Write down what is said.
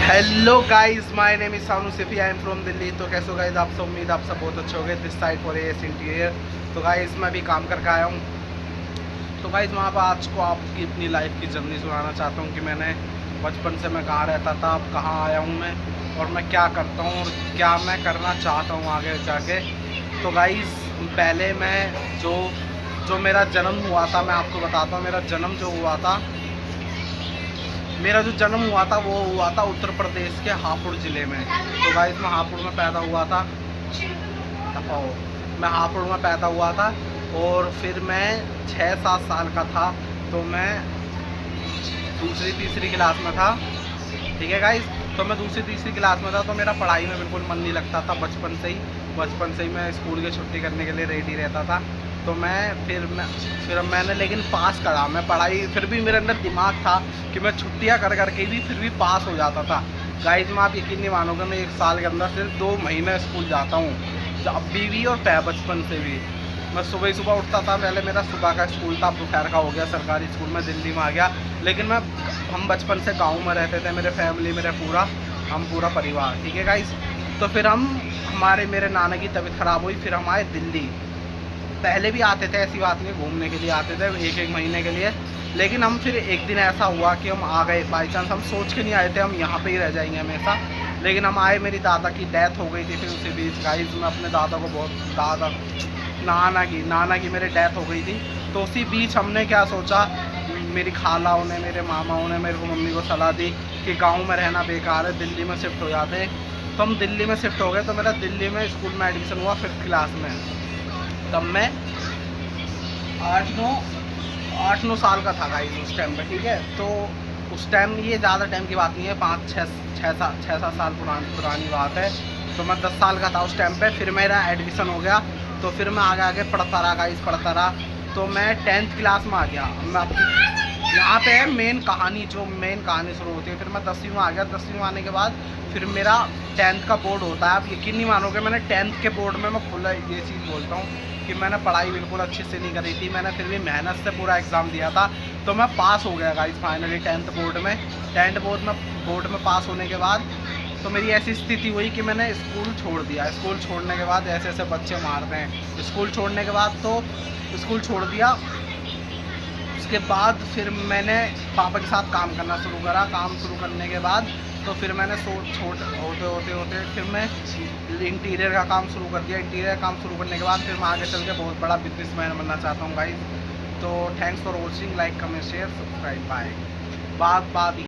Hello guys, my name is Sanu Sifi, I am from Delhi. तो कैसे हो गाइस आप सब? उम्मीद आप सब बहुत अच्छे हो गए। This side for S interior. तो गाइस मैं भी काम करके आया हूँ। तो गाइस वहाँ पर आज को आपकी अपनी लाइफ की जर्नी सुनाना चाहता हूँ कि मैंने बचपन से मैं कहाँ रहता था, अब कहाँ आया हूँ मैं, और मैं क्या करता हूँ और क्या मैं करना चाहता हूँ आगे जाके। तो गाइस पहले मैं जो जो मेरा जन्म हुआ था, मैं आपको बताता हूँ। मेरा जो जन्म हुआ था वो हुआ था उत्तर प्रदेश के हापुड़ ज़िले में। तो गाइस मैं हापुड़ में पैदा हुआ था। दफा हो। मैं हापुड़ में पैदा हुआ था और फिर मैं 6-7 साल का था तो मैं दूसरी तीसरी क्लास में था। ठीक है गाइस, तो मैं दूसरी तीसरी क्लास में था तो मेरा पढ़ाई में बिल्कुल मन नहीं लगता था। बचपन से ही मैं स्कूल की छुट्टी करने के लिए रेडी रहता था। तो फिर मैंने लेकिन पास करा। मैं पढ़ाई फिर भी मेरे अंदर दिमाग था कि मैं छुट्टियां कर करके भी फिर भी पास हो जाता था। गाइस में आप यकीन नहीं मानोगे, मैं 1 साल के अंदर सिर्फ 2 महीने स्कूल जाता हूँ। अब भी और बचपन से भी मैं सुबह ही सुबह उठता था। पहले मेरा सुबह का स्कूल था, दोपहर का हो गया सरकारी स्कूल में, दिल्ली में आ गया। लेकिन हम बचपन से गांव में रहते थे, मेरे फैमिली हम पूरा परिवार। ठीक है गाइस, तो फिर मेरे नाना की तबीयत ख़राब हुई, फिर हम आए दिल्ली। पहले भी आते थे, ऐसी बात नहीं, घूमने के लिए आते थे 1-1 महीने के लिए। लेकिन हम फिर एक दिन ऐसा हुआ कि हम आ गए बाई चांस। हम सोच के नहीं आए थे हम यहाँ पे ही रह जाएंगे हमेशा, लेकिन हम आए। मेरी दादा की डेथ हो गई थी फिर उसी बीच। गाइस मैं अपने दादा को नाना की मेरी डेथ हो गई थी। तो उसी बीच हमने क्या सोचा, मेरी खालाओं ने, मेरे मामाओं ने मेरे को, मम्मी को सलाह दी कि गांव में रहना बेकार है, दिल्ली में शिफ्ट हो जाते हैं। तो हम दिल्ली में शिफ्ट हो गए। तो मेरा दिल्ली में स्कूल में एडमिशन हुआ 5th क्लास में। तब मैं 8-9 साल का था गाइस उस टाइम पे। ठीक है, तो उस टाइम, ये ज़्यादा टाइम की बात नहीं है, 5-6-7 साल पुरानी बात है। तो मैं 10 साल का था उस टाइम पे। फिर मेरा एडमिशन हो गया तो फिर मैं आगे पढ़ता रहा गाइस, पढ़ता रहा। तो मैं 10th क्लास में आ गया। मैं यहाँ पे है मेन कहानी शुरू होती है। फिर मैं 10वीं में आ गया। 10वीं में आने के बाद फिर मेरा 10th का बोर्ड होता है। आप यकीन नहीं मानोगे, मैंने 10th के बोर्ड में मैं खुला ये चीज़ बोलता हूँ कि मैंने पढ़ाई बिल्कुल अच्छे से नहीं करी थी। मैंने फिर भी मेहनत से पूरा एग्ज़ाम दिया था। तो मैं पास हो गया गाइस फाइनली 10th बोर्ड में। 10th बोर्ड में पास होने के बाद तो मेरी ऐसी स्थिति हुई कि मैंने स्कूल छोड़ दिया। स्कूल छोड़ने के बाद ऐसे ऐसे बच्चे मारते हैं। स्कूल छोड़ने के बाद तो स्कूल छोड़ दिया। उसके बाद फिर मैंने पापा के साथ काम करना शुरू करा। काम शुरू करने के बाद तो फिर मैंने होते फिर मैं इंटीरियर का काम शुरू कर दिया। इंटीरियर काम शुरू करने के बाद फिर मैं आगे चल के बहुत बड़ा बिजनेसमैन बनना चाहता हूँ गाइस। तो thanks for watching, like comment share subscribe, bye. बात